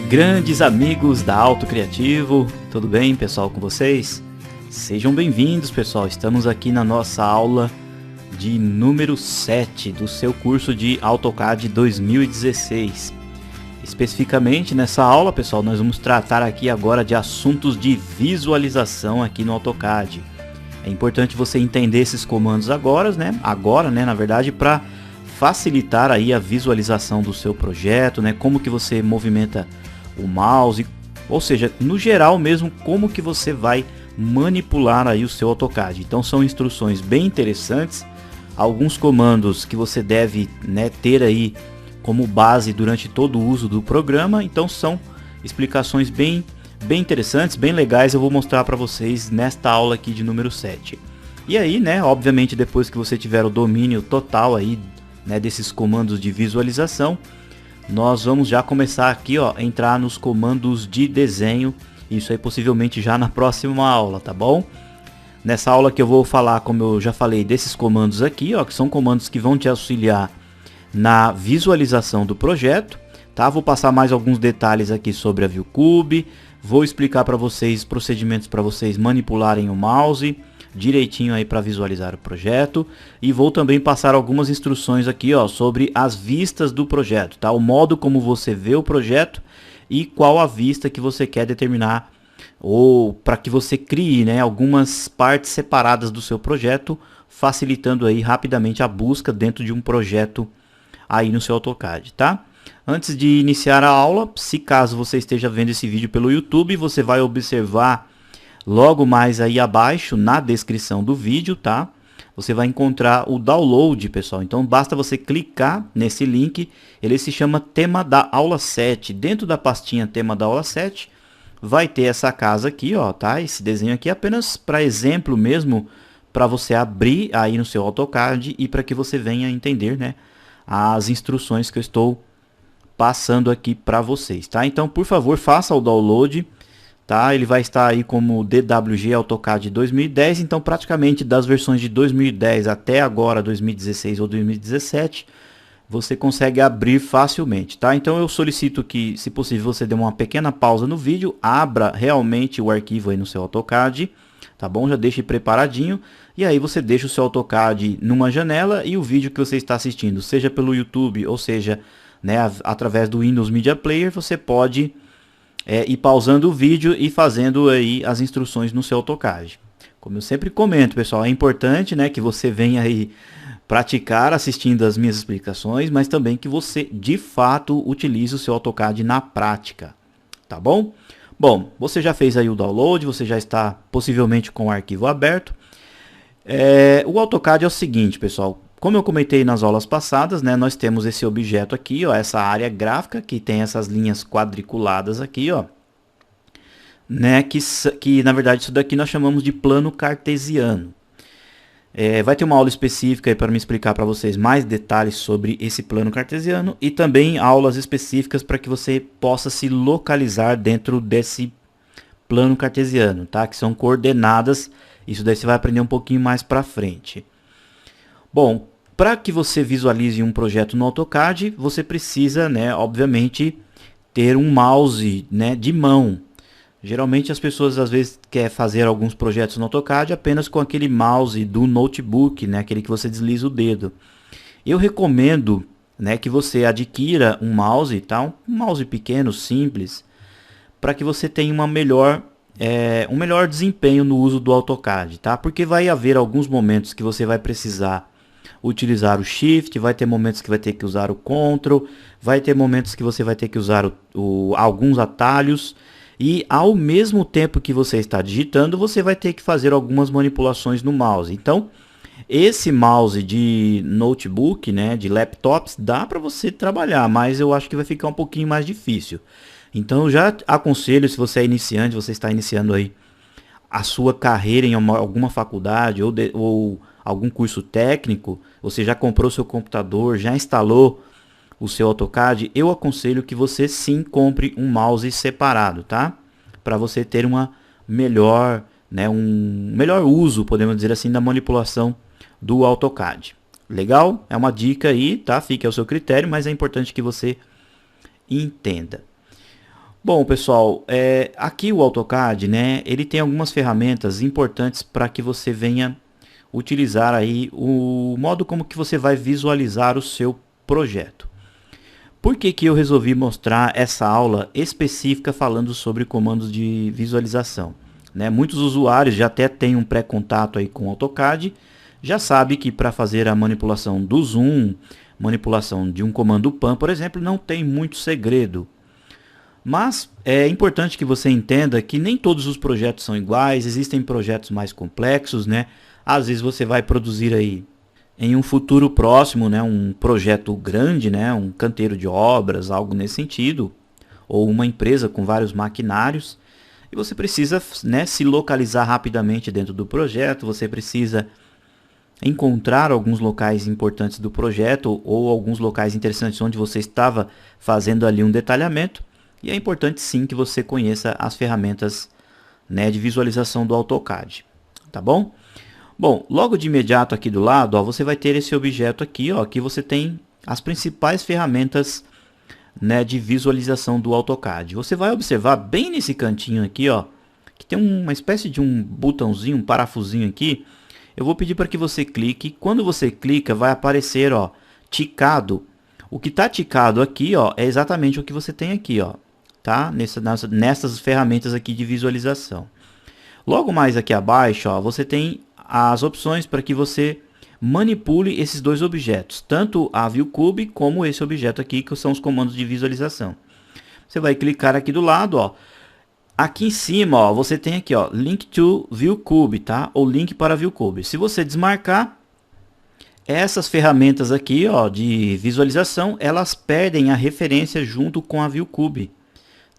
Grandes amigos da Auto Criativo, tudo bem pessoal com vocês? Sejam bem-vindos pessoal, estamos aqui na nossa aula de número 7 do seu curso de AutoCAD 2016. Especificamente nessa aula pessoal, nós vamos tratar aqui agora de assuntos de visualização aqui no AutoCAD. É importante você entender esses comandos agora, na verdade, para facilitar aí a visualização do seu projeto, como que você movimenta o mouse, ou seja, no geral mesmo, como que você vai manipular aí o seu AutoCAD. Então são instruções bem interessantes, alguns comandos que você deve ter aí como base durante todo o uso do programa. Então são explicações bem interessantes, bem legais, eu vou mostrar para vocês nesta aula aqui de número 7. E aí, obviamente depois que você tiver o domínio total aí, desses comandos de visualização, nós vamos já começar aqui, entrar nos comandos de desenho. Isso aí possivelmente já na próxima aula, tá bom? Nessa aula que eu vou falar, como eu já falei, desses comandos aqui, que são comandos que vão te auxiliar na visualização do projeto, tá? Vou passar mais alguns detalhes aqui sobre a ViewCube, vou explicar para vocês procedimentos para vocês manipularem o mouse direitinho aí para visualizar o projeto, e vou também passar algumas instruções aqui, sobre as vistas do projeto, tá? O modo como você vê o projeto e qual a vista que você quer determinar, ou para que você crie, algumas partes separadas do seu projeto, facilitando aí rapidamente a busca dentro de um projeto aí no seu AutoCAD, tá? Antes de iniciar a aula, se caso você esteja vendo esse vídeo pelo YouTube, você vai observar logo mais aí abaixo na descrição do vídeo, tá? Você vai encontrar o download, pessoal. Então basta você clicar nesse link, ele se chama Tema da Aula 7. Dentro da pastinha Tema da Aula 7, vai ter essa casa aqui, tá? Esse desenho aqui é apenas para exemplo mesmo, para você abrir aí no seu AutoCAD e para que você venha entender, as instruções que eu estou passando aqui para vocês, tá? Então, por favor, faça o download. Tá? Ele vai estar aí como DWG AutoCAD 2010, então praticamente das versões de 2010 até agora 2016 ou 2017, você consegue abrir facilmente, tá? Então eu solicito que, se possível, você dê uma pequena pausa no vídeo, abra realmente o arquivo aí no seu AutoCAD, tá bom? Já deixe preparadinho, e aí você deixa o seu AutoCAD numa janela e o vídeo que você está assistindo, seja pelo YouTube ou seja, através do Windows Media Player, você pode ir pausando o vídeo e fazendo aí as instruções no seu AutoCAD. Como eu sempre comento, pessoal, é importante que você venha aí praticar assistindo as minhas explicações, mas também que você de fato utilize o seu AutoCAD na prática, tá bom? Bom, você já fez aí o download, você já está possivelmente com o arquivo aberto. O AutoCAD é o seguinte, pessoal. Como eu comentei nas aulas passadas, nós temos esse objeto aqui, essa área gráfica que tem essas linhas quadriculadas aqui, que na verdade isso daqui nós chamamos de plano cartesiano. Vai ter uma aula específica para me explicar para vocês mais detalhes sobre esse plano cartesiano e também aulas específicas para que você possa se localizar dentro desse plano cartesiano, tá? Que são coordenadas. Isso daí você vai aprender um pouquinho mais para frente. Bom, para que você visualize um projeto no AutoCAD, você precisa, obviamente, ter um mouse, de mão. Geralmente as pessoas às vezes querem fazer alguns projetos no AutoCAD apenas com aquele mouse do notebook, aquele que você desliza o dedo. Eu recomendo, que você adquira um mouse, tá? Um mouse pequeno, simples, para que você tenha um melhor desempenho no uso do AutoCAD, tá? Porque vai haver alguns momentos que você vai precisar utilizar o Shift, vai ter momentos que vai ter que usar o Ctrl, vai ter momentos que você vai ter que usar alguns atalhos, e ao mesmo tempo que você está digitando, você vai ter que fazer algumas manipulações no mouse. Então, esse mouse de notebook, de laptops, dá para você trabalhar, mas eu acho que vai ficar um pouquinho mais difícil. Então, eu já aconselho, se você é iniciante, você está iniciando aí a sua carreira em alguma faculdade ou algum curso técnico, você já comprou seu computador, já instalou o seu AutoCAD, eu aconselho que você sim compre um mouse separado, tá? Para você ter uma melhor, um melhor uso, podemos dizer assim, da manipulação do AutoCAD. Legal? É uma dica aí, tá? Fique ao seu critério, mas é importante que você entenda. Bom, pessoal, aqui o AutoCAD, né, ele tem algumas ferramentas importantes para que você venha utilizar aí o modo como que você vai visualizar o seu projeto. Por que que eu resolvi mostrar essa aula específica falando sobre comandos de visualização? Né? Muitos usuários já até têm um pré-contato aí com o AutoCAD, já sabe que para fazer a manipulação do zoom, manipulação de um comando PAN, por exemplo, não tem muito segredo. Mas é importante que você entenda que nem todos os projetos são iguais, existem projetos mais complexos, né? Às vezes você vai produzir aí em um futuro próximo, né, um projeto grande, né, um canteiro de obras, algo nesse sentido, ou uma empresa com vários maquinários, e você precisa, né, se localizar rapidamente dentro do projeto, você precisa encontrar alguns locais importantes do projeto ou alguns locais interessantes onde você estava fazendo ali um detalhamento, e é importante sim que você conheça as ferramentas, né, de visualização do AutoCAD, tá bom? Bom, logo de imediato aqui do lado, ó, você vai ter esse objeto aqui, ó, aqui você tem as principais ferramentas, né, de visualização do AutoCAD. Você vai observar bem nesse cantinho aqui, ó, que tem uma espécie de um botãozinho, um parafusinho aqui. Eu vou pedir para que você clique. Quando você clica, vai aparecer, ó, ticado. O que está ticado aqui, ó, é exatamente o que você tem aqui, ó, tá? Nessas ferramentas aqui de visualização. Logo mais aqui abaixo, ó, você tem as opções para que você manipule esses dois objetos, tanto a ViewCube como esse objeto aqui, que são os comandos de visualização. Você vai clicar aqui do lado, ó. Aqui em cima, ó, você tem aqui, ó, Link to ViewCube, tá? Ou link para ViewCube. Se você desmarcar, essas ferramentas aqui, ó, de visualização, elas perdem a referência junto com a ViewCube,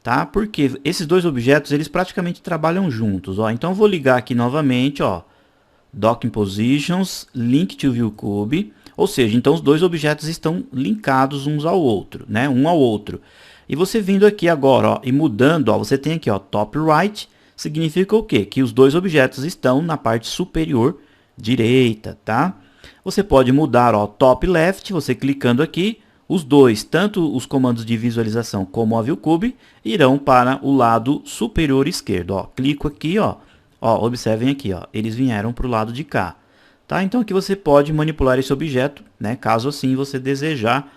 tá? Porque esses dois objetos, eles praticamente trabalham juntos, ó. Então eu vou ligar aqui novamente, ó, Docking Positions, Link to ViewCube, ou seja, então os dois objetos estão linkados uns ao outro, né? Um ao outro. E você vindo aqui agora, ó, e mudando, ó, você tem aqui, ó, Top Right, significa o quê? Que os dois objetos estão na parte superior direita, tá? Você pode mudar, ó, Top Left, você clicando aqui, os dois, tanto os comandos de visualização como a ViewCube, irão para o lado superior esquerdo, ó. Clico aqui, ó. Ó, observem aqui, ó, eles vieram para o lado de cá, tá? Então aqui você pode manipular esse objeto, né? Caso assim você desejar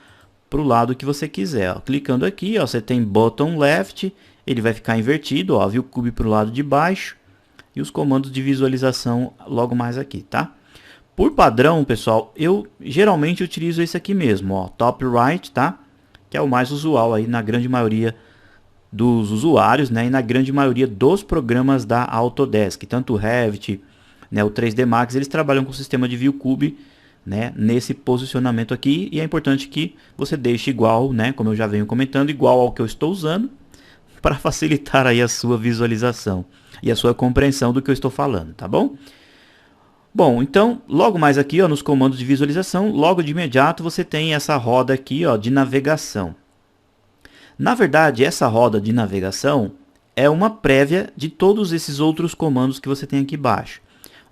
para o lado que você quiser, ó. Clicando aqui, ó, você tem Bottom Left, ele vai ficar invertido, ó, ViewCube para o lado de baixo e os comandos de visualização logo mais aqui, tá? Por padrão, pessoal, eu geralmente utilizo esse aqui mesmo, ó, Top Right, tá? Que é o mais usual aí na grande maioria dos usuários, né, e na grande maioria dos programas da Autodesk, tanto o Revit, né, o 3D Max, eles trabalham com o sistema de ViewCube, né, nesse posicionamento aqui, e é importante que você deixe igual, né, como eu já venho comentando, igual ao que eu estou usando, para facilitar aí a sua visualização e a sua compreensão do que eu estou falando, tá bom? Bom, então, logo mais aqui, ó, nos comandos de visualização, logo de imediato você tem essa roda aqui, ó, de navegação. Na verdade, essa roda de navegação é uma prévia de todos esses outros comandos que você tem aqui embaixo.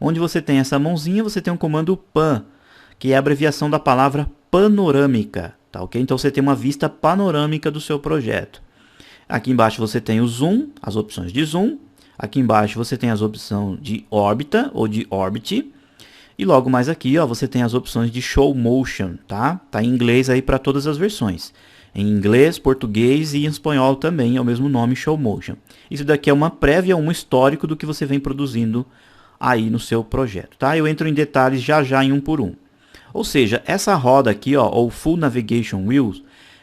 Onde você tem essa mãozinha, você tem um comando PAN, que é a abreviação da palavra panorâmica, tá ok? Então você tem uma vista panorâmica do seu projeto. Aqui embaixo você tem o zoom, as opções de zoom. Aqui embaixo você tem as opções de órbita ou de orbit. E logo mais aqui, ó, você tem as opções de show motion, tá? Tá em inglês aí para todas as versões. Em inglês, português e em espanhol também é o mesmo nome, Show Motion. Isso daqui é uma prévia, um histórico do que você vem produzindo aí no seu projeto, tá? Eu entro em detalhes já já em um por um. Ou seja, essa roda aqui, ó, ou Full Navigation Wheels,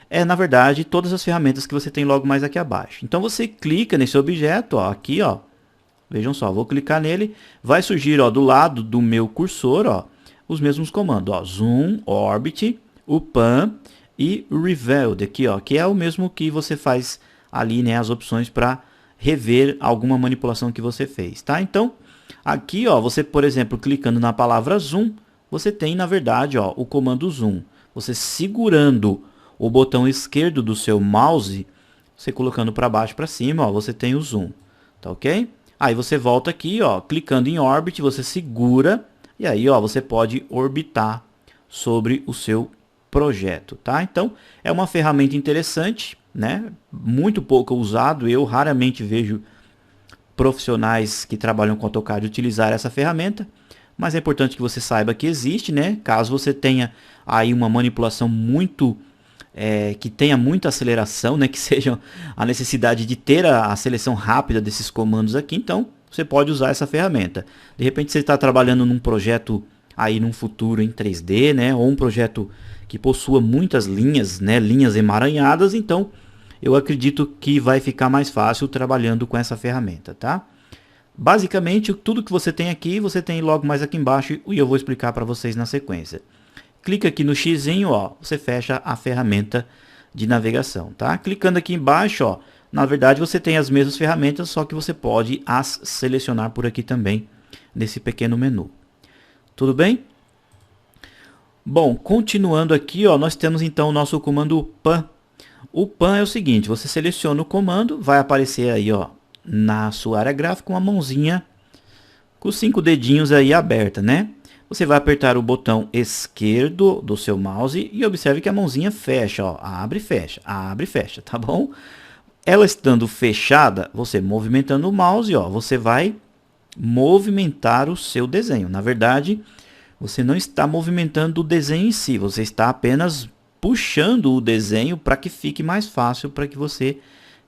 é na verdade todas as ferramentas que você tem logo mais aqui abaixo. Então você clica nesse objeto, ó, aqui, ó. Vejam só, vou clicar nele, vai surgir, ó, do lado do meu cursor, ó, os mesmos comandos, ó, Zoom, Orbit, o PAN e Revealed aqui, ó, que é o mesmo que você faz ali, né, as opções para rever alguma manipulação que você fez, tá? Então, aqui, ó, você, por exemplo, clicando na palavra zoom, você tem, na verdade, ó, o comando zoom. Você segurando o botão esquerdo do seu mouse, você colocando para baixo para cima, ó, você tem o zoom, tá ok? Aí você volta aqui, ó, clicando em Orbit, você segura e aí, ó, você pode orbitar sobre o seu projeto, tá? Então, é uma ferramenta interessante, né? Muito pouco usado, eu raramente vejo profissionais que trabalham com AutoCAD utilizar essa ferramenta, mas é importante que você saiba que existe, né? Caso você tenha aí uma manipulação que tenha muita aceleração, né? Que seja a necessidade de ter a seleção rápida desses comandos aqui, então você pode usar essa ferramenta. De repente você está trabalhando num projeto aí num futuro em 3D, né? Ou um projeto que possua muitas linhas, né? Linhas emaranhadas, então eu acredito que vai ficar mais fácil trabalhando com essa ferramenta, tá? Basicamente, tudo que você tem aqui, você tem logo mais aqui embaixo e eu vou explicar para vocês na sequência. Clica aqui no xizinho, ó, você fecha a ferramenta de navegação, tá? Clicando aqui embaixo, ó, na verdade você tem as mesmas ferramentas, só que você pode as selecionar por aqui também, nesse pequeno menu. Tudo bem? Bom, continuando aqui, ó, nós temos então o nosso comando pan. O pan é o seguinte, você seleciona o comando, vai aparecer aí, ó, na sua área gráfica uma mãozinha com os 5 dedinhos aí aberta, né? Você vai apertar o botão esquerdo do seu mouse e observe que a mãozinha fecha, ó, abre e fecha, tá bom? Ela estando fechada, você movimentando o mouse, ó, você vai movimentar o seu desenho. Na verdade, você não está movimentando o desenho em si, você está apenas puxando o desenho para que fique mais fácil para que você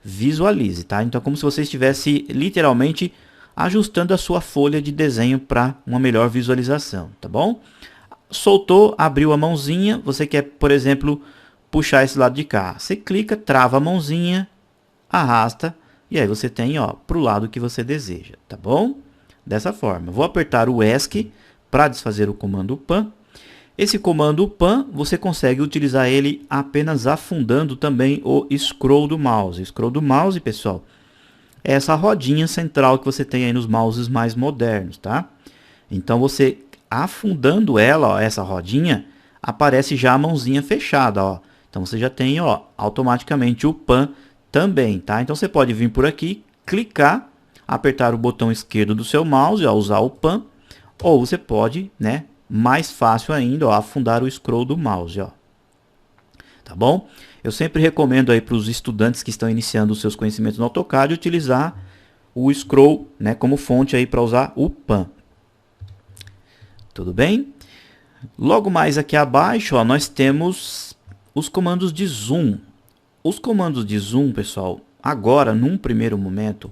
visualize, tá? Então é como se você estivesse literalmente ajustando a sua folha de desenho para uma melhor visualização, tá bom? Soltou, abriu a mãozinha, você quer, por exemplo, puxar esse lado de cá. Você clica, trava a mãozinha, arrasta e aí você tem, ó, para o lado que você deseja, tá bom? Dessa forma. Vou apertar o ESC para desfazer o comando pan. Esse comando pan, você consegue utilizar ele apenas afundando também o scroll do mouse. O scroll do mouse, pessoal, é essa rodinha central que você tem aí nos mouses mais modernos, tá? Então você afundando ela, ó, essa rodinha, aparece já a mãozinha fechada, ó. Então você já tem, ó, automaticamente o pan também, tá? Então você pode vir por aqui, clicar, apertar o botão esquerdo do seu mouse, ó, usar o pan, ou você pode, né, mais fácil ainda, ó, afundar o scroll do mouse, ó. Tá bom? Eu sempre recomendo aí para os estudantes que estão iniciando os seus conhecimentos no AutoCAD utilizar o scroll, né, como fonte aí para usar o pan. Tudo bem? Logo mais aqui abaixo, ó, nós temos os comandos de zoom. Os comandos de zoom, pessoal, agora, num primeiro momento,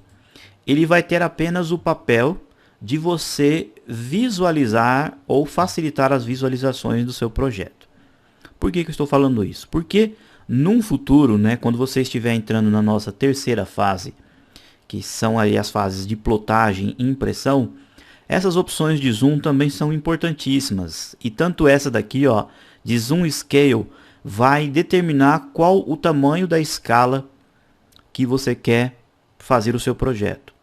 ele vai ter apenas o papel de você visualizar ou facilitar as visualizações do seu projeto. Por que eu estou falando isso? Porque num futuro, né, quando você estiver entrando na nossa terceira fase, que são aí as fases de plotagem e impressão, essas opções de zoom também são importantíssimas. E tanto essa daqui, ó, de zoom scale, vai determinar qual o tamanho da escala que você quer fazer o seu projeto.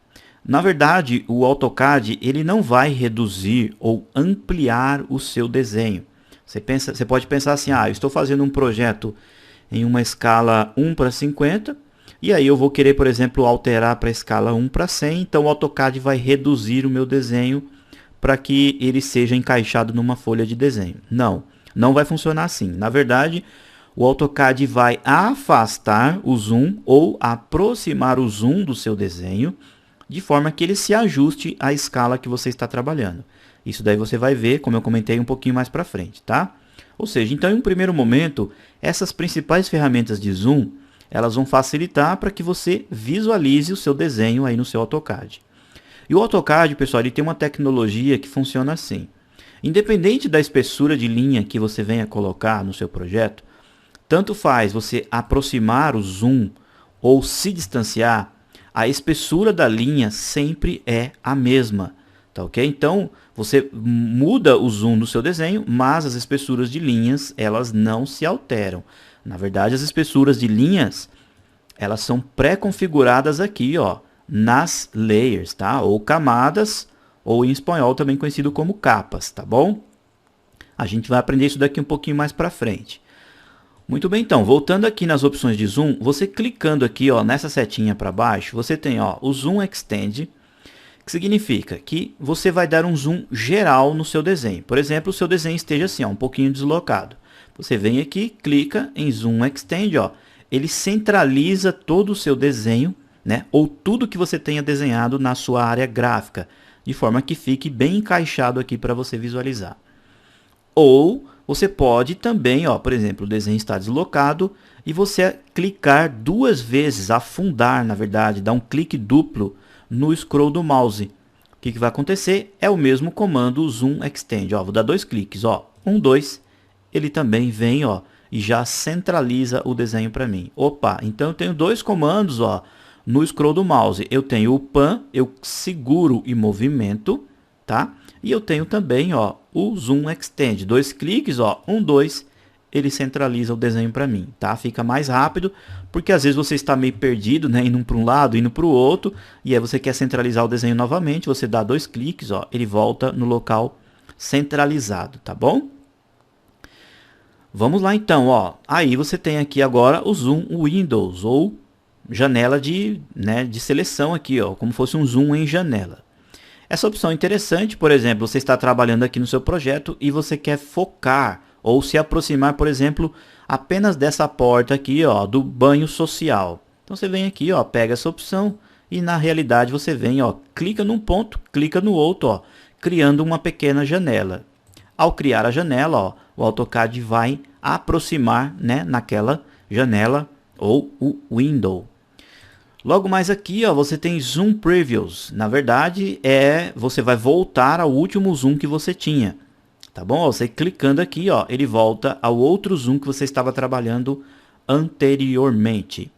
Na verdade, o AutoCAD ele não vai reduzir ou ampliar o seu desenho. Você pode pensar assim, eu estou fazendo um projeto em uma escala 1:50, e aí eu vou querer, por exemplo, alterar para a escala 1:100, então o AutoCAD vai reduzir o meu desenho para que ele seja encaixado numa folha de desenho. Não vai funcionar assim. Na verdade, o AutoCAD vai afastar o zoom ou aproximar o zoom do seu desenho, de forma que ele se ajuste à escala que você está trabalhando. Isso daí você vai ver, como eu comentei, um pouquinho mais para frente, tá? Ou seja, então em um primeiro momento, essas principais ferramentas de zoom, elas vão facilitar para que você visualize o seu desenho aí no seu AutoCAD. E o AutoCAD, pessoal, ele tem uma tecnologia que funciona assim. Independente da espessura de linha que você venha colocar no seu projeto, tanto faz você aproximar o zoom ou se distanciar, a espessura da linha sempre é a mesma, tá ok? Então, você muda o zoom do seu desenho, mas as espessuras de linhas, elas não se alteram. Na verdade, as espessuras de linhas, elas são pré-configuradas aqui, ó, nas layers, tá? Ou camadas, ou em espanhol também conhecido como capas, tá bom? A gente vai aprender isso daqui um pouquinho mais para frente. Muito bem, então, voltando aqui nas opções de zoom, você clicando aqui, ó, nessa setinha para baixo, você tem, ó, o Zoom Extend, que significa que você vai dar um zoom geral no seu desenho. Por exemplo, o seu desenho esteja assim, ó, um pouquinho deslocado. Você vem aqui, clica em Zoom Extend, ó, ele centraliza todo o seu desenho, né, ou tudo que você tenha desenhado na sua área gráfica, de forma que fique bem encaixado aqui para você visualizar. Ou você pode também, ó, por exemplo, o desenho está deslocado e você clicar 2 vezes, afundar, na verdade, dar um clique duplo no scroll do mouse. O que vai acontecer? É o mesmo comando Zoom Extend. Ó, vou dar 2 cliques, ó, 1, 2, ele também vem, ó, e já centraliza o desenho para mim. Opa, então eu tenho 2 comandos, ó, no scroll do mouse. Eu tenho o Pan, eu seguro e movimento, tá? E eu tenho também, ó, o Zoom Extend. 2 cliques, ó, 1, 2, ele centraliza o desenho para mim, tá? Fica mais rápido, porque às vezes você está meio perdido, né? Indo para um lado, indo para o outro, e aí você quer centralizar o desenho novamente, você dá 2 cliques, ó, ele volta no local centralizado, tá bom? Vamos lá então, ó. Aí você tem aqui agora o Zoom Windows, ou janela de seleção aqui, ó, como fosse um zoom em janela. Essa opção é interessante, por exemplo, você está trabalhando aqui no seu projeto e você quer focar ou se aproximar, por exemplo, apenas dessa porta aqui, ó, do banho social. Então você vem aqui, ó, pega essa opção e na realidade você vem, ó, clica num ponto, clica no outro, ó, criando uma pequena janela. Ao criar a janela, ó, o AutoCAD vai aproximar, né, naquela janela ou o window. Logo mais aqui, ó, você tem Zoom Previews. Na verdade, você vai voltar ao último zoom que você tinha. Tá bom? Você clicando aqui, ó, ele volta ao outro zoom que você estava trabalhando anteriormente.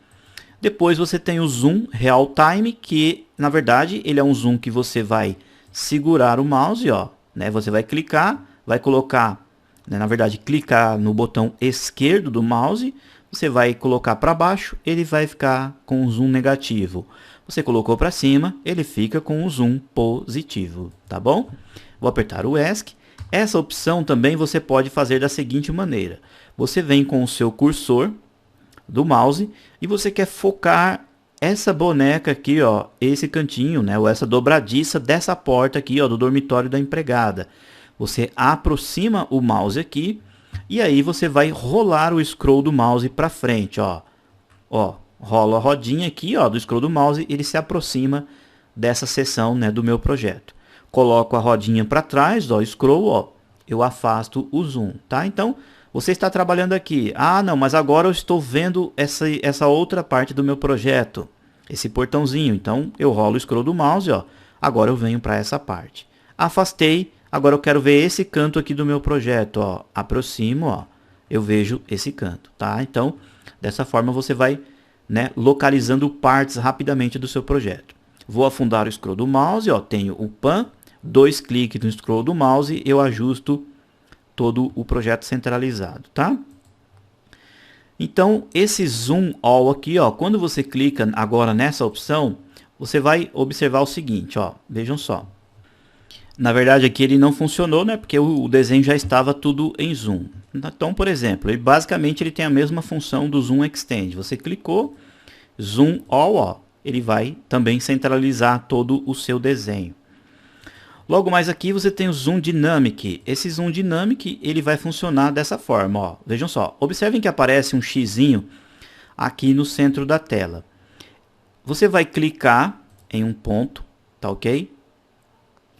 Depois você tem o Zoom Real Time, que na verdade ele é um zoom que você vai segurar o mouse, ó, né? Você vai clicar, vai colocar, né, na verdade, clicar no botão esquerdo do mouse. Você vai colocar para baixo, ele vai ficar com um zoom negativo. Você colocou para cima, ele fica com um zoom positivo, tá bom? Vou apertar o ESC. Essa opção também você pode fazer da seguinte maneira. Você vem com o seu cursor do mouse e você quer focar essa boneca aqui, ó, esse cantinho, né, ou essa dobradiça dessa porta aqui, ó, do dormitório da empregada. Você aproxima o mouse aqui. E aí você vai rolar o scroll do mouse para frente, ó. Ó, rola a rodinha aqui, ó, do scroll do mouse, ele se aproxima dessa seção, né, do meu projeto. Coloco a rodinha para trás, ó, scroll, ó, eu afasto o zoom, tá? Então, você está trabalhando aqui. Ah, não, mas agora eu estou vendo essa outra parte do meu projeto, esse portãozinho. Então, eu rolo o scroll do mouse, ó. Agora eu venho para essa parte. Afastei. Agora eu quero ver esse canto aqui do meu projeto, ó. Aproximo, ó. Eu vejo esse canto, tá? Então, dessa forma você vai, né, localizando partes rapidamente do seu projeto. Vou afundar o scroll do mouse, ó. Tenho o Pan, 2 cliques no scroll do mouse, eu ajusto todo o projeto centralizado, tá? Então, esse Zoom All aqui, ó, quando você clica agora nessa opção, você vai observar o seguinte, ó. Vejam só. Na verdade aqui ele não funcionou, né? Porque o desenho já estava tudo em zoom. Então, por exemplo, basicamente ele tem a mesma função do Zoom Extend. Você clicou, Zoom All, ó, ele vai também centralizar todo o seu desenho. Logo mais aqui você tem o Zoom Dynamic. Esse Zoom Dynamic ele vai funcionar dessa forma, ó. Vejam só, observem que aparece um xizinho aqui no centro da tela. Você vai clicar em um ponto, tá ok?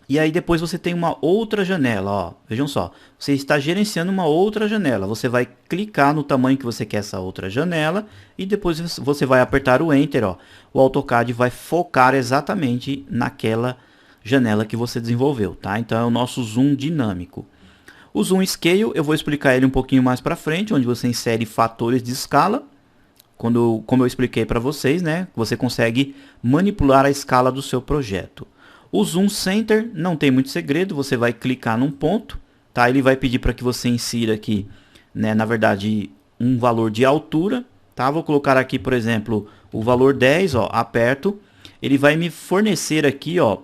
E aí depois você tem uma outra janela, ó. Vejam só, você está gerenciando uma outra janela. Você vai clicar no tamanho que você quer essa outra janela e depois você vai apertar o Enter, ó. O AutoCAD vai focar exatamente naquela janela que você desenvolveu, tá? Então é o nosso zoom dinâmico. O Zoom Scale eu vou explicar ele um pouquinho mais para frente, onde você insere fatores de escala. Como eu expliquei para vocês, né? Você consegue manipular a escala do seu projeto. O Zoom Center não tem muito segredo, você vai clicar num ponto, tá? Ele vai pedir para que você insira aqui, né, na verdade, um valor de altura, tá? Vou colocar aqui, por exemplo, o valor 10, ó, aperto. Ele vai me fornecer aqui, ó,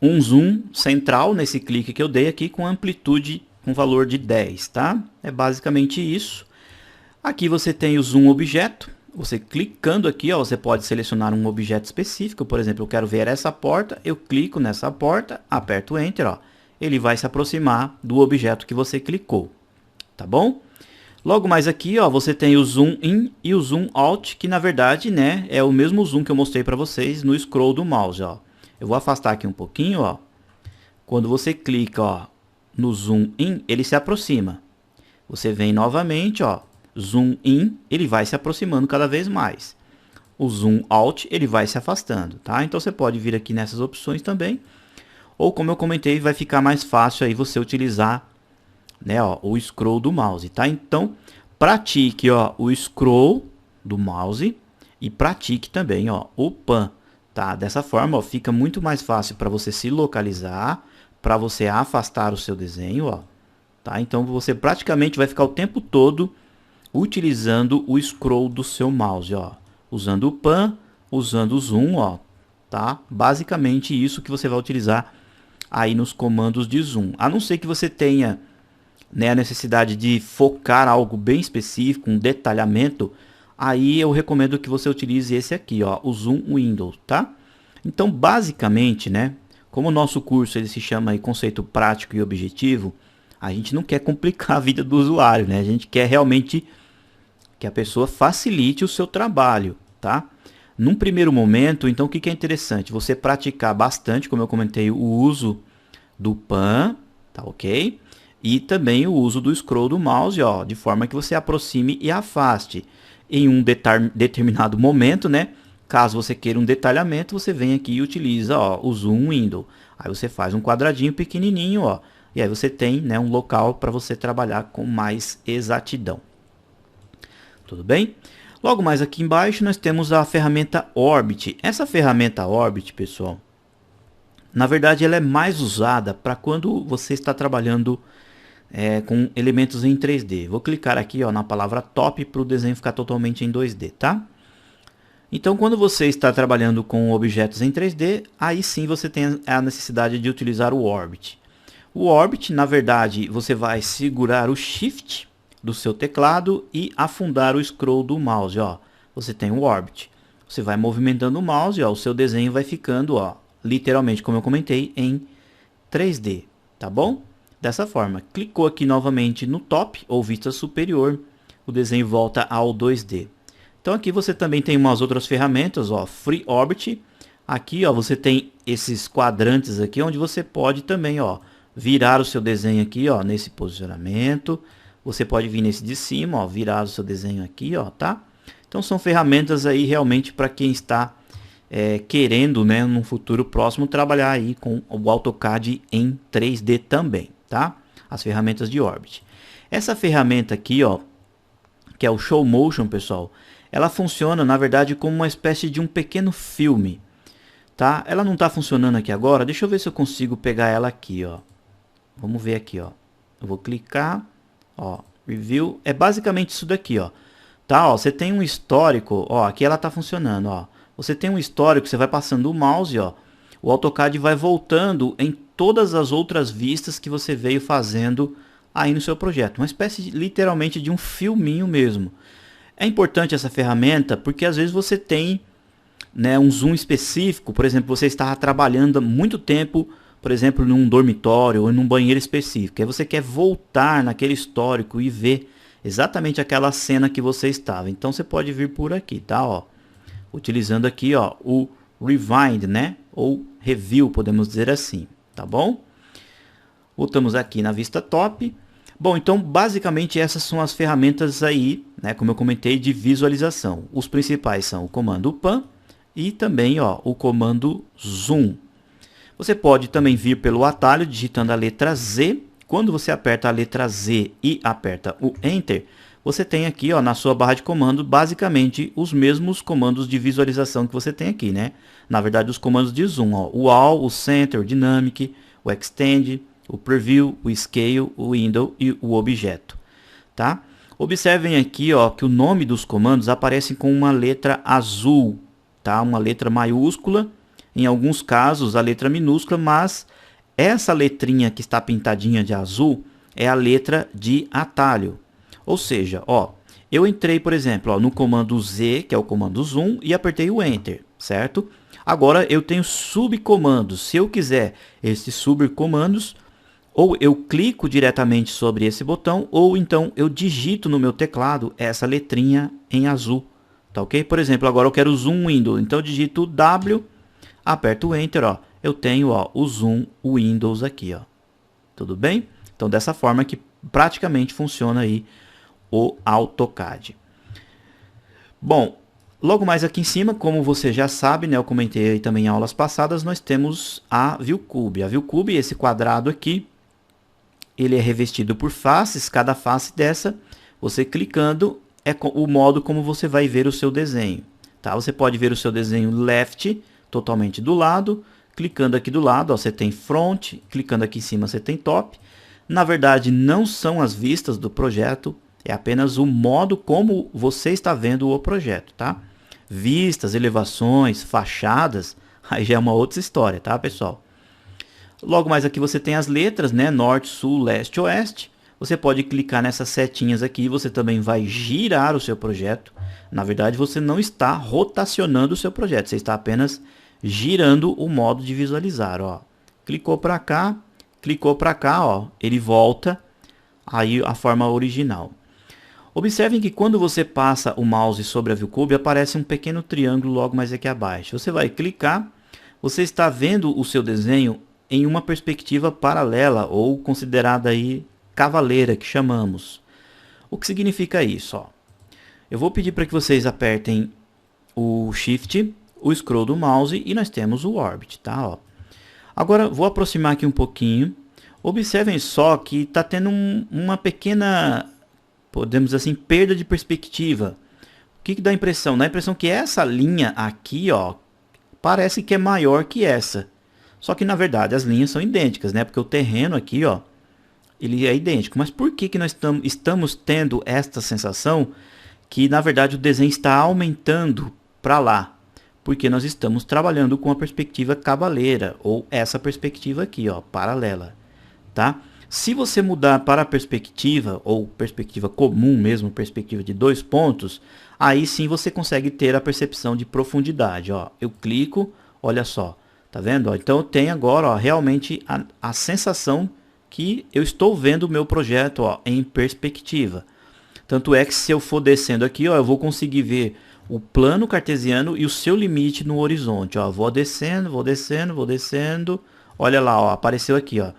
um zoom central nesse clique que eu dei aqui com amplitude com valor de 10, tá? É basicamente isso. Aqui você tem o Zoom Objeto. Você clicando aqui, ó, você pode selecionar um objeto específico. Por exemplo, eu quero ver essa porta. Eu clico nessa porta, aperto Enter. Ó, ele vai se aproximar do objeto que você clicou. Tá bom? Logo mais aqui, ó, você tem o zoom in e o zoom out, que na verdade, né, é o mesmo zoom que eu mostrei para vocês no scroll do mouse, ó. Eu vou afastar aqui um pouquinho, ó. Quando você clica, ó, no zoom in, ele se aproxima. Você vem novamente, ó, zoom in, ele vai se aproximando cada vez mais. O zoom out, ele vai se afastando, tá? Então você pode vir aqui nessas opções também. Ou como eu comentei, vai ficar mais fácil aí você utilizar, né, ó, o scroll do mouse, tá? Então, pratique, ó, o scroll do mouse e pratique também, ó, o pan, tá? Dessa forma, ó, fica muito mais fácil para você se localizar, para você afastar o seu desenho, ó, tá? Então, você praticamente vai ficar o tempo todo utilizando o scroll do seu mouse, ó, usando o pan, usando o zoom, ó, tá? Basicamente isso que você vai utilizar aí nos comandos de zoom. A não ser que você tenha, né, a necessidade de focar algo bem específico, um detalhamento, aí eu recomendo que você utilize esse aqui, ó, o Zoom Window, tá? Então, basicamente, né, como o nosso curso ele se chama aí Conceito Prático e Objetivo, a gente não quer complicar a vida do usuário, né? A gente quer realmente que a pessoa facilite o seu trabalho, tá? Num primeiro momento, então, o que é interessante? Você praticar bastante, como eu comentei, o uso do pan, tá ok? E também o uso do scroll do mouse, ó, de forma que você aproxime e afaste. Em um determinado momento, né? Caso você queira um detalhamento, você vem aqui e utiliza, ó, o Zoom Window. Aí você faz um quadradinho pequenininho, ó, e aí você tem, né, um local para você trabalhar com mais exatidão. Tudo bem? Logo mais aqui embaixo nós temos a ferramenta Orbit. Essa ferramenta Orbit, pessoal, na verdade ela é mais usada para quando você está trabalhando com elementos em 3D. Vou clicar aqui, ó, na palavra top para o desenho ficar totalmente em 2D, tá? Então, quando você está trabalhando com objetos em 3D, aí sim você tem a necessidade de utilizar o Orbit. O Orbit, na verdade, você vai segurar o Shift do seu teclado e afundar o scroll do mouse, ó. Você tem o Orbit. Você vai movimentando o mouse, ó, o seu desenho vai ficando, ó, literalmente, como eu comentei, em 3D, tá bom? Dessa forma, clicou aqui novamente no top ou vista superior, o desenho volta ao 2D. Então aqui você também tem umas outras ferramentas, ó, Free Orbit. Aqui, ó, você tem esses quadrantes aqui onde você pode também, ó, virar o seu desenho aqui, ó, nesse posicionamento. Você pode vir nesse de cima, ó, virar o seu desenho aqui, ó, tá? Então são ferramentas aí realmente para quem está querendo, né, num futuro próximo trabalhar aí com o AutoCAD em 3D também, tá? As ferramentas de Orbit. Essa ferramenta aqui, ó, que é o Show Motion, pessoal, ela funciona, na verdade, como uma espécie de um pequeno filme, tá? Ela não está funcionando aqui agora. Deixa eu ver se eu consigo pegar ela aqui, ó. Vamos ver aqui, ó. Eu vou clicar, ó, Review. É basicamente isso daqui, ó. Tá, ó, você tem um histórico, ó, aqui ela está funcionando, ó. Você tem um histórico, você vai passando o mouse, ó. O AutoCAD vai voltando em todas as outras vistas que você veio fazendo aí no seu projeto. Uma espécie, literalmente, de um filminho mesmo. É importante essa ferramenta porque às vezes você tem, né, um zoom específico. Por exemplo, você está trabalhando há muito tempo, por exemplo, num dormitório ou num banheiro específico. Aí você quer voltar naquele histórico e ver exatamente aquela cena que você estava. Então você pode vir por aqui, tá? Ó, utilizando aqui, ó, o Rewind, né? Ou Review, podemos dizer assim, tá bom? Voltamos aqui na vista top. Bom, então basicamente essas são as ferramentas aí, né, como eu comentei, de visualização. Os principais são o comando pan e também, ó, o comando zoom. Você pode também vir pelo atalho digitando a letra Z. Quando você aperta a letra Z e aperta o Enter, você tem aqui, ó, na sua barra de comando basicamente os mesmos comandos de visualização que você tem aqui, né? Na verdade, os comandos de zoom, ó, o All, o Center, o Dynamic, o Extend, o Preview, o Scale, o Window e o Objeto, tá? Observem aqui, ó, que o nome dos comandos aparece com uma letra azul, tá? Uma letra maiúscula, em alguns casos a letra minúscula, mas essa letrinha que está pintadinha de azul é a letra de atalho. Ou seja, ó, eu entrei, por exemplo, ó, no comando Z, que é o comando zoom, e apertei o Enter, certo? Agora eu tenho subcomandos. Se eu quiser esses subcomandos, ou eu clico diretamente sobre esse botão, ou então eu digito no meu teclado essa letrinha em azul, tá ok? Por exemplo, agora eu quero Zoom Windows, então eu digito W, aperto o Enter, ó, eu tenho, ó, o Zoom Windows aqui, ó. Tudo bem? Então dessa forma que praticamente funciona aí o AutoCAD. Bom, logo mais aqui em cima, como você já sabe, né, eu comentei aí também em aulas passadas, nós temos a ViewCube. A ViewCube, esse quadrado aqui, ele é revestido por faces, cada face dessa, você clicando, é o modo como você vai ver o seu desenho. Tá? Você pode ver o seu desenho left, totalmente do lado, clicando aqui do lado, ó, você tem front, clicando aqui em cima você tem top. Na verdade, não são as vistas do projeto, é apenas o modo como você está vendo o projeto, tá? Vistas, elevações, fachadas, aí já é uma outra história, tá, pessoal? Logo mais aqui você tem as letras, né? Norte, Sul, Leste, Oeste. Você pode clicar nessas setinhas aqui, você também vai girar o seu projeto. Na verdade, você não está rotacionando o seu projeto, você está apenas girando o modo de visualizar, ó. Clicou para cá, ó, ele volta aí a forma original. Observem que quando você passa o mouse sobre a ViewCube, aparece um pequeno triângulo logo mais aqui abaixo. Você vai clicar, você está vendo o seu desenho em uma perspectiva paralela ou considerada aí cavaleira, que chamamos. O que significa isso? Ó? Eu vou pedir para que vocês apertem o Shift, o scroll do mouse e nós temos o Orbit, tá? Ó. Agora vou aproximar aqui um pouquinho. Observem só que está tendo uma pequena, podemos dizer assim, perda de perspectiva. O que dá a impressão? Dá a impressão que essa linha aqui, ó, parece que é maior que essa. Só que na verdade as linhas são idênticas, né? Porque o terreno aqui, ó, ele é idêntico. Mas por que nós estamos tendo esta sensação que na verdade o desenho está aumentando para lá? Porque nós estamos trabalhando com a perspectiva cavaleira, ou essa perspectiva aqui, ó, paralela, tá? Se você mudar para a perspectiva, ou perspectiva comum mesmo, perspectiva de 2 pontos, aí sim você consegue ter a percepção de profundidade, ó. Eu clico, olha só, tá vendo? Ó, então eu tenho agora, ó, realmente a sensação que eu estou vendo o meu projeto, ó, em perspectiva. Tanto é que se eu for descendo aqui, ó, eu vou conseguir ver o plano cartesiano e o seu limite no horizonte, ó. Vou descendo, vou descendo, vou descendo. Olha lá, ó, apareceu aqui, ó.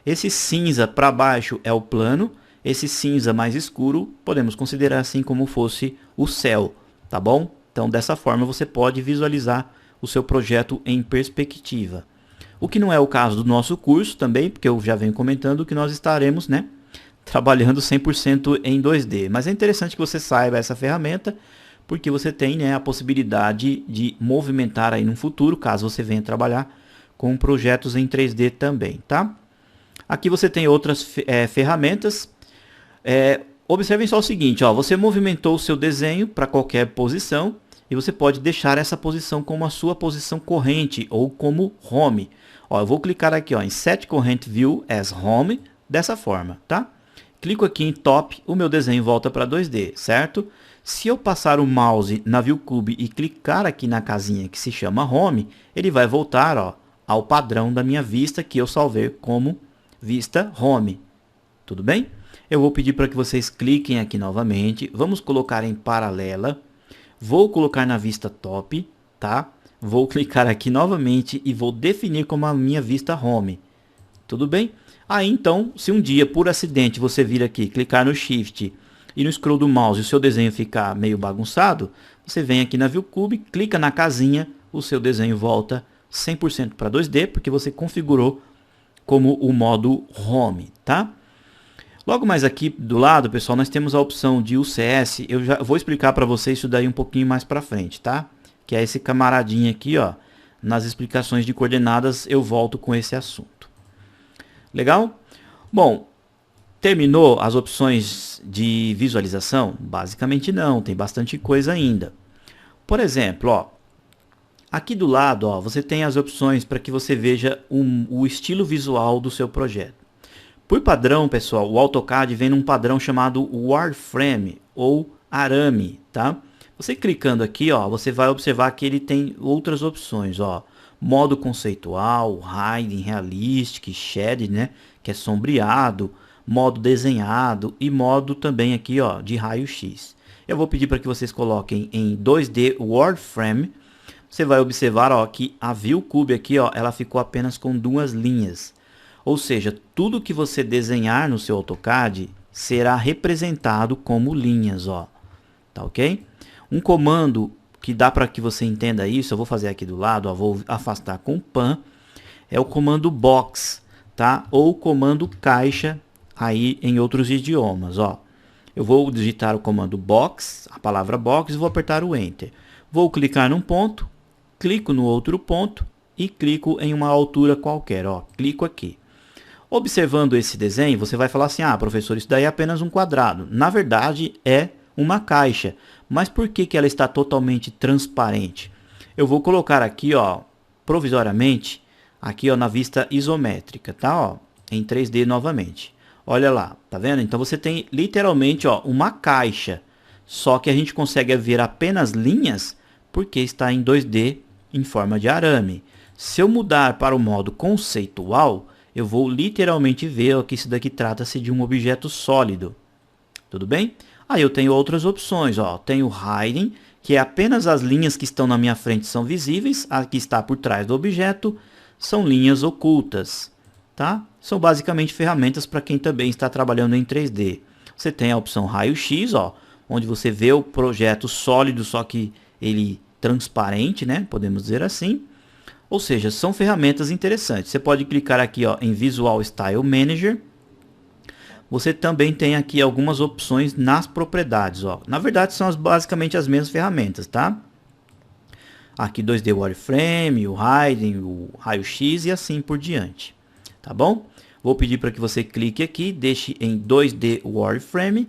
Esse cinza para baixo é o plano, esse cinza mais escuro podemos considerar assim como fosse o céu, tá bom? Então dessa forma você pode visualizar o seu projeto em perspectiva. O que não é o caso do nosso curso também, porque eu já venho comentando que nós estaremos, né, trabalhando 100% em 2D. Mas é interessante que você saiba essa ferramenta, porque você tem, né, a possibilidade de movimentar aí no futuro, caso você venha trabalhar com projetos em 3D também, tá? Aqui você tem outras ferramentas. Observem só o seguinte, ó, você movimentou o seu desenho para qualquer posição e você pode deixar essa posição como a sua posição corrente ou como home. Ó, eu vou clicar aqui, ó, em Set Current View as Home, dessa forma, tá? Clico aqui em Top, o meu desenho volta para 2D, certo? Se eu passar o mouse na ViewCube e clicar aqui na casinha que se chama Home, ele vai voltar, ó, ao padrão da minha vista que eu salvei como vista home. Tudo bem? Eu vou pedir para que vocês cliquem aqui novamente. Vamos colocar em paralela. Vou colocar na vista top, tá? Vou clicar aqui novamente e vou definir como a minha vista home. Tudo bem? Aí então, se um dia por acidente você vir aqui, clicar no Shift e no scroll do mouse e o seu desenho ficar meio bagunçado, você vem aqui na ViewCube, clica na casinha, o seu desenho volta 100% para 2D, porque você configurou como o modo Home, tá? Logo mais aqui do lado, pessoal, nós temos a opção de UCS. Eu já vou explicar para vocês isso daí um pouquinho mais para frente, tá? Que é esse camaradinho aqui, ó. Nas explicações de coordenadas eu volto com esse assunto. Legal? Bom, terminou as opções de visualização? Basicamente não, tem bastante coisa ainda. Por exemplo, ó, aqui do lado, ó, você tem as opções para que você veja o estilo visual do seu projeto. Por padrão, pessoal, o AutoCAD vem num padrão chamado Wireframe ou Arame, tá? Você clicando aqui, ó, você vai observar que ele tem outras opções, ó. Modo conceitual, Hiding, Realistic, Shaded, né? que é sombreado, modo desenhado e modo também aqui, ó, de raio-x. Eu vou pedir para que vocês coloquem em 2D Wireframe. Você vai observar, ó, que a View Cube aqui, ó, ela ficou apenas com 2 linhas. Ou seja, tudo que você desenhar no seu AutoCAD será representado como linhas, ó. Tá ok? Um comando que dá para que você entenda isso, eu vou fazer aqui do lado, ó, vou afastar com pan, é o comando box, tá? Ou o comando caixa aí em outros idiomas, ó. Eu vou digitar o comando box, a palavra box, e vou apertar o enter. Vou clicar num ponto, clico no outro ponto e clico em uma altura qualquer, ó. Clico aqui. Observando esse desenho, você vai falar assim: ah, professor, isso daí é apenas um quadrado. Na verdade, é uma caixa. Mas por que que ela está totalmente transparente? Eu vou colocar aqui, ó, provisoriamente, aqui, ó, na vista isométrica, tá? Ó, em 3D novamente. Olha lá, tá vendo? Então você tem literalmente, ó, uma caixa. Só que a gente consegue ver apenas linhas porque está em 2D em forma de arame. Se eu mudar para o modo conceitual, eu vou literalmente ver, ó, que isso daqui trata-se de um objeto sólido. Tudo bem? Aí eu tenho outras opções, ó. Tenho Hiding, que é apenas as linhas que estão na minha frente são visíveis. A que está por trás do objeto são linhas ocultas, tá? São basicamente ferramentas para quem também está trabalhando em 3D. Você tem a opção raio-x, ó, onde você vê o projeto sólido, só que ele transparente, né? Podemos dizer assim. Ou seja, são ferramentas interessantes. Você pode clicar aqui, ó, em Visual Style Manager. Você também tem aqui algumas opções nas propriedades, ó. Na verdade, são basicamente as mesmas ferramentas, tá? Aqui 2D Wireframe, o Hiding, o raio-x e assim por diante. Tá bom? Vou pedir para que você clique aqui, deixe em 2D Wireframe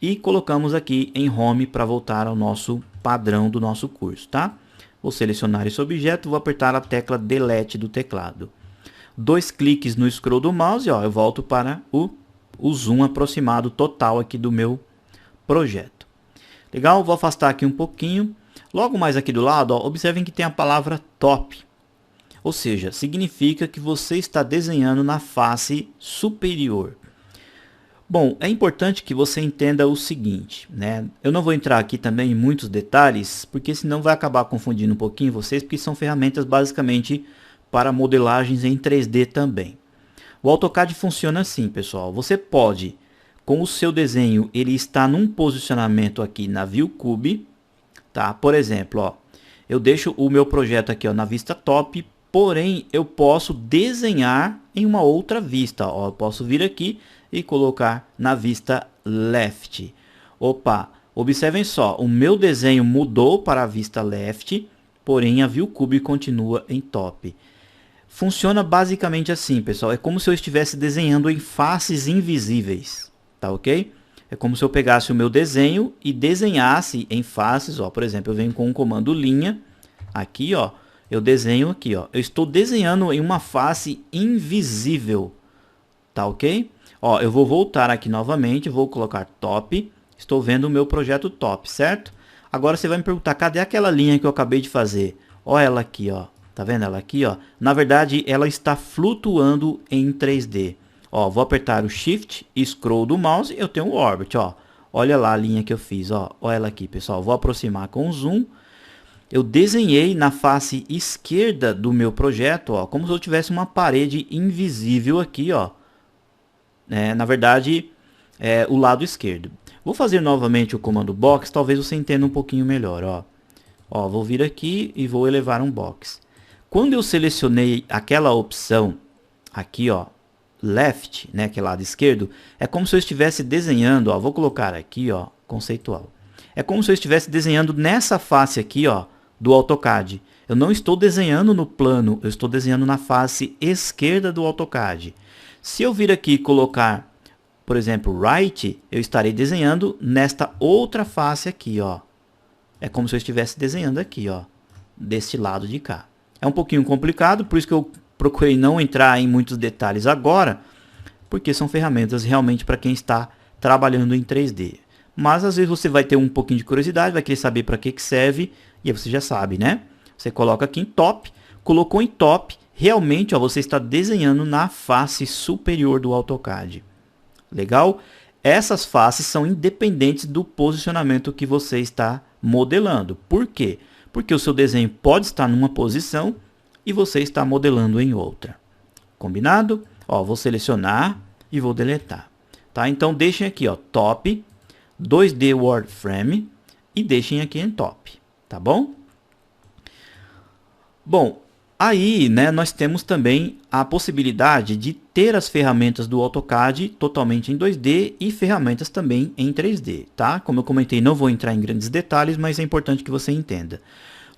e colocamos aqui em Home para voltar ao nosso padrão do nosso curso, tá? Vou selecionar esse objeto, vou apertar a tecla Delete do teclado. 2 cliques no scroll do mouse, ó, eu volto para o zoom aproximado total aqui do meu projeto. Legal? Vou afastar aqui um pouquinho. Logo mais aqui do lado, ó, observem que tem a palavra top. Ou seja, significa que você está desenhando na face superior. Bom, é importante que você entenda o seguinte, né? Eu não vou entrar aqui também em muitos detalhes, porque senão vai acabar confundindo um pouquinho vocês, porque são ferramentas basicamente para modelagens em 3D também. O AutoCAD funciona assim, pessoal. Você pode, com o seu desenho, ele está num posicionamento aqui na View Cube, tá? Por exemplo, ó, eu deixo o meu projeto aqui, ó, na vista top, porém eu posso desenhar em uma outra vista, ó. Eu posso vir aqui e colocar na vista left. Opa, observem só, o meu desenho mudou para a vista left, porém a View Cube continua em top. Funciona basicamente assim, pessoal. É como se eu estivesse desenhando em faces invisíveis, tá ok? É como se eu pegasse o meu desenho e desenhasse em faces, ó. Por exemplo, eu venho com o comando linha, aqui, ó. Eu desenho aqui, ó. Eu estou desenhando em uma face invisível, tá ok? Ó, eu vou voltar aqui novamente, vou colocar top. Estou vendo o meu projeto top, certo? Agora você vai me perguntar, cadê aquela linha que eu acabei de fazer? Ó ela aqui, ó. Tá vendo ela aqui, ó? Na verdade, ela está flutuando em 3D. Ó, vou apertar o Shift e Scroll do mouse, eu tenho o Orbit, ó. Olha lá a linha que eu fiz, ó. Olha ela aqui, pessoal. Vou aproximar com o zoom. Eu desenhei na face esquerda do meu projeto, ó, como se eu tivesse uma parede invisível aqui, ó. Na verdade, é o lado esquerdo. Vou fazer novamente o comando box, talvez você entenda um pouquinho melhor, ó. Ó, vou vir aqui e vou elevar um box. Quando eu selecionei aquela opção aqui, ó, left, né, que é lado esquerdo, é como se eu estivesse desenhando, ó, vou colocar aqui, ó, conceitual. É como se eu estivesse desenhando nessa face aqui, ó, do AutoCAD. Eu não estou desenhando no plano, eu estou desenhando na face esquerda do AutoCAD. Se eu vir aqui e colocar, por exemplo, right, eu estarei desenhando nesta outra face aqui, ó. É como se eu estivesse desenhando aqui, ó, deste lado de cá. É um pouquinho complicado, por isso que eu procurei não entrar em muitos detalhes agora, porque são ferramentas realmente para quem está trabalhando em 3D. Mas às vezes você vai ter um pouquinho de curiosidade, vai querer saber para que serve, e aí você já sabe, né? Você coloca aqui em top, colocou em top, realmente, ó, você está desenhando na face superior do AutoCAD. Legal? Essas faces são independentes do posicionamento que você está modelando. Por quê? Porque o seu desenho pode estar numa posição e você está modelando em outra. Combinado? Ó, vou selecionar e vou deletar. Tá? Então deixem aqui, ó, top, 2D Word Frame e deixem aqui em top. Tá bom? Bom, aí, né, nós temos também a possibilidade de ter as ferramentas do AutoCAD totalmente em 2D e ferramentas também em 3D, tá? Como eu comentei, não vou entrar em grandes detalhes, mas é importante que você entenda.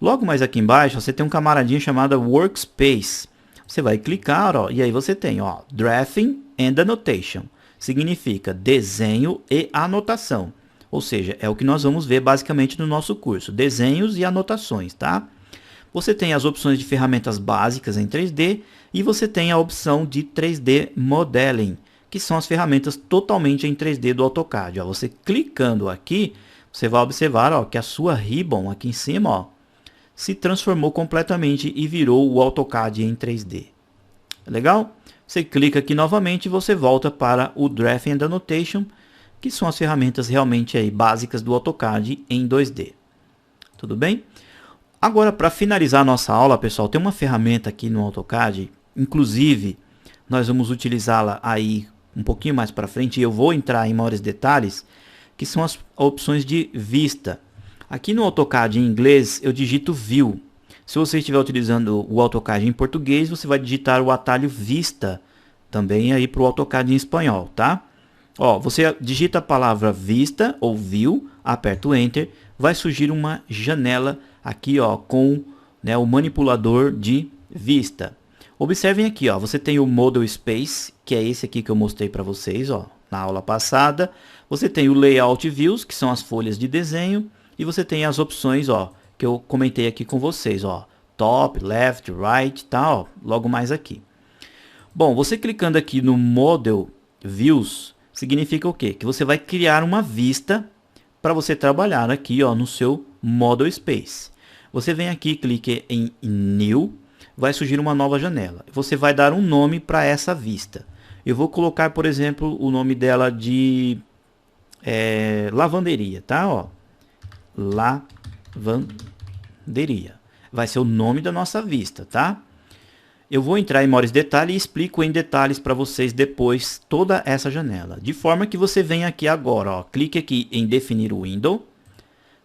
Logo mais aqui embaixo, você tem um camaradinho chamado Workspace. Você vai clicar, ó, e aí você tem, ó, Drafting and Annotation. Significa desenho e anotação. Ou seja, é o que nós vamos ver basicamente no nosso curso. Desenhos e anotações, tá? Você tem as opções de ferramentas básicas em 3D e você tem a opção de 3D Modeling, que são as ferramentas totalmente em 3D do AutoCAD. Ó, você clicando aqui, você vai observar, ó, que a sua ribbon aqui em cima, ó, se transformou completamente e virou o AutoCAD em 3D. Legal? Você clica aqui novamente e você volta para o Drafting and Annotation, que são as ferramentas realmente aí básicas do AutoCAD em 2D. Tudo bem? Agora, para finalizar a nossa aula, pessoal, tem uma ferramenta aqui no AutoCAD, inclusive, nós vamos utilizá-la aí um pouquinho mais para frente, e eu vou entrar em maiores detalhes, que são as opções de vista. Aqui no AutoCAD em inglês, eu digito View. Se você estiver utilizando o AutoCAD em português, você vai digitar o atalho Vista, também aí para o AutoCAD em espanhol, tá? Ó, você digita a palavra Vista ou View, aperta o Enter, vai surgir uma janela aqui, ó, com, né, o manipulador de vista. Observem aqui, ó, você tem o Model Space, que é esse aqui que eu mostrei para vocês, ó, na aula passada. Você tem o Layout Views, que são as folhas de desenho, e você tem as opções, ó, que eu comentei aqui com vocês, ó, Top, Left, Right, tá, ó, logo mais aqui. Bom, você clicando aqui no Model Views, significa o quê? Que você vai criar uma vista para você trabalhar aqui, ó, no seu Model Space. Você vem aqui, clique em New, vai surgir uma nova janela. Você vai dar um nome para essa vista. Eu vou colocar, por exemplo, o nome dela de lavanderia, tá? Ó, lavanderia. Vai ser o nome da nossa vista, tá? Eu vou entrar em maiores detalhes e explico em detalhes para vocês depois toda essa janela. De forma que você vem aqui agora, ó, clique aqui em definir o window,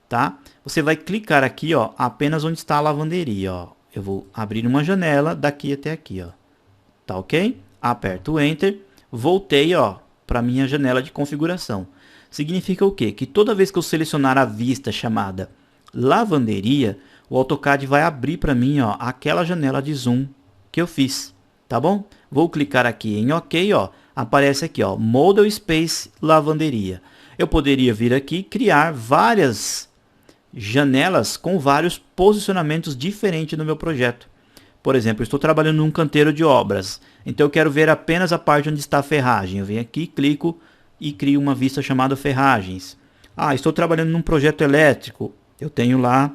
tá? Você vai clicar aqui, ó, apenas onde está a lavanderia, ó. Eu vou abrir uma janela daqui até aqui, ó. Tá ok? Aperto o Enter, voltei, ó, para minha janela de configuração. Significa o quê? Que toda vez que eu selecionar a vista chamada lavanderia, o AutoCAD vai abrir para mim, ó, aquela janela de zoom que eu fiz, tá bom? Vou clicar aqui em OK, ó, aparece aqui, ó, Model Space Lavanderia. Eu poderia vir aqui e criar várias janelas com vários posicionamentos diferentes no meu projeto. Por exemplo, eu estou trabalhando num canteiro de obras, então eu quero ver apenas a parte onde está a ferragem. Eu venho aqui, clico e crio uma vista chamada ferragens. Ah, estou trabalhando num projeto elétrico, eu tenho lá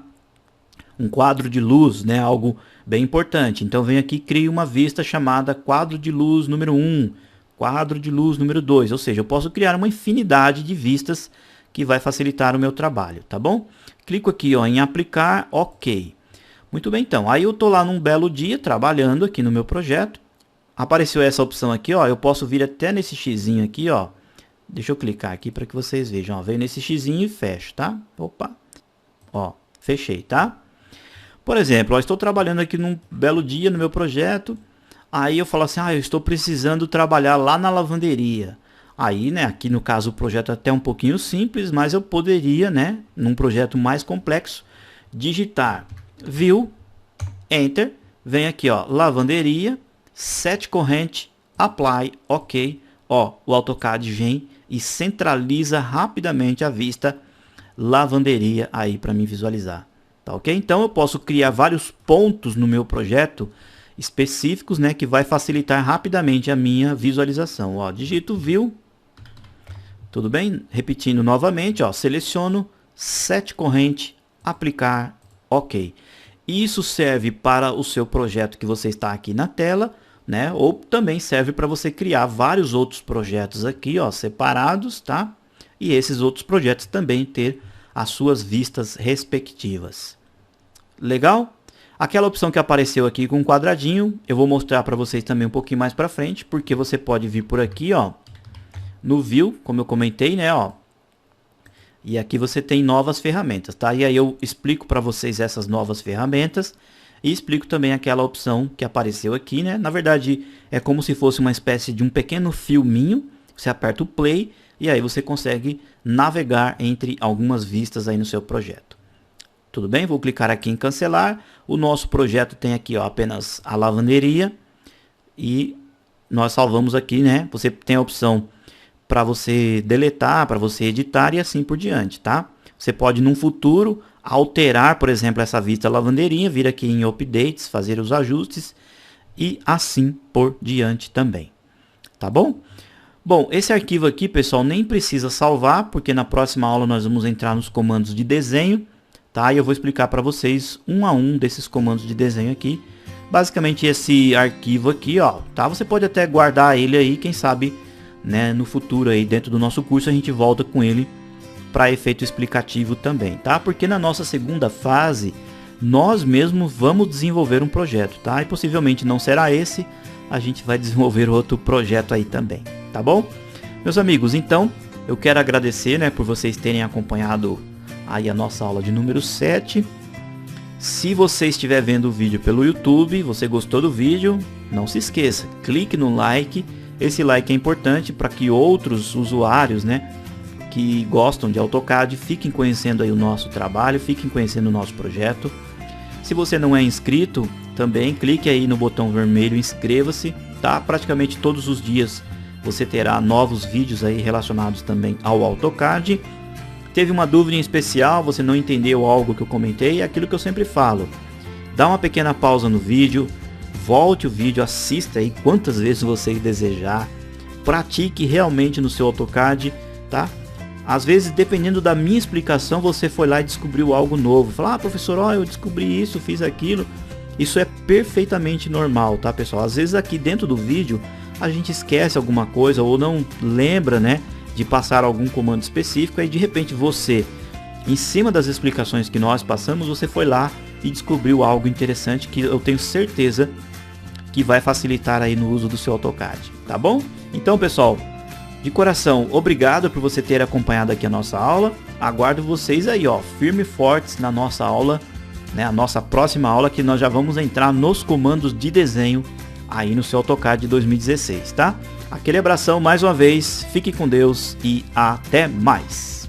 um quadro de luz, né, algo bem importante. Então venho aqui e crio uma vista chamada quadro de luz número 1, quadro de luz número 2, ou seja, eu posso criar uma infinidade de vistas que vai facilitar o meu trabalho, tá bom? Clico aqui, ó, em aplicar, OK. Muito bem, então, aí eu tô lá num belo dia trabalhando aqui no meu projeto. Apareceu essa opção aqui, ó, eu posso vir até nesse xizinho aqui, ó. Deixa eu clicar aqui para que vocês vejam, ó, venho nesse xizinho e fecho, tá? Opa. Ó, fechei, tá? Por exemplo, ó, estou trabalhando aqui num belo dia no meu projeto. Aí eu falo assim, eu estou precisando trabalhar lá na lavanderia. Aí, né, aqui no caso o projeto é até um pouquinho simples, mas eu poderia, né, num projeto mais complexo, digitar View, Enter, vem aqui, ó, lavanderia, set corrente, Apply, OK. Ó, o AutoCAD vem e centraliza rapidamente a vista lavanderia aí para mim visualizar. Tá ok? Então eu posso criar vários pontos no meu projeto específicos, né, que vai facilitar rapidamente a minha visualização. Ó, digito View, tudo bem? Repetindo novamente, ó, seleciono, set corrente, aplicar, OK. Isso serve para o seu projeto que você está aqui na tela, né? Ou também serve para você criar vários outros projetos aqui, ó, separados, tá? E esses outros projetos também ter as suas vistas respectivas. Legal? Aquela opção que apareceu aqui com um quadradinho, eu vou mostrar para vocês também um pouquinho mais para frente, porque você pode vir por aqui, ó, no View, como eu comentei, né, ó. E aqui você tem novas ferramentas, tá? E aí eu explico para vocês essas novas ferramentas e explico também aquela opção que apareceu aqui, né? Na verdade, é como se fosse uma espécie de um pequeno filminho. Você aperta o play e aí você consegue navegar entre algumas vistas aí no seu projeto. Tudo bem? Vou clicar aqui em cancelar. O nosso projeto tem aqui, ó, apenas a lavanderia e nós salvamos aqui, né? Você tem a opção para você deletar, para você editar e assim por diante, tá? Você pode, num futuro, alterar, por exemplo, essa vista lavanderia, vir aqui em Updates, fazer os ajustes e assim por diante também, tá bom? Bom, esse arquivo aqui, pessoal, nem precisa salvar, porque na próxima aula nós vamos entrar nos comandos de desenho, tá? E eu vou explicar para vocês um a um desses comandos de desenho aqui. Basicamente esse arquivo aqui, ó, tá? Você pode até guardar ele aí, quem sabe, né, no futuro aí dentro do nosso curso a gente volta com ele para efeito explicativo também, tá? Porque na nossa segunda fase nós mesmos vamos desenvolver um projeto, tá? E possivelmente não será esse, a gente vai desenvolver outro projeto aí também, tá bom? Meus amigos, então eu quero agradecer, né, por vocês terem acompanhado aí a nossa aula de número 7. Se você estiver vendo o vídeo pelo YouTube, você gostou do vídeo, não se esqueça, clique no like. Esse like é importante para que outros usuários, né, que gostam de AutoCAD fiquem conhecendo aí o nosso trabalho, fiquem conhecendo o nosso projeto. Se você não é inscrito, também clique aí no botão vermelho inscreva-se, tá? Praticamente todos os dias você terá novos vídeos aí relacionados também ao AutoCAD. Teve uma dúvida em especial, você não entendeu algo que eu comentei, é aquilo que eu sempre falo. Dá uma pequena pausa no vídeo, volte o vídeo, assista aí quantas vezes você desejar, pratique realmente no seu AutoCAD, tá? Às vezes, dependendo da minha explicação, você foi lá e descobriu algo novo. Fala, ah, professor, ó, eu descobri isso, fiz aquilo. Isso é perfeitamente normal, tá, pessoal? Às vezes aqui dentro do vídeo a gente esquece alguma coisa ou não lembra, né, de passar algum comando específico. Aí de repente você, em cima das explicações que nós passamos, você foi lá e descobriu algo interessante que eu tenho certeza que vai facilitar aí no uso do seu AutoCAD, tá bom? Então, pessoal, de coração, obrigado por você ter acompanhado aqui a nossa aula. Aguardo vocês aí, ó, firme e fortes na nossa aula, né, a nossa próxima aula, que nós já vamos entrar nos comandos de desenho aí no seu AutoCAD de 2016, tá? Aquele abração mais uma vez, fique com Deus e até mais!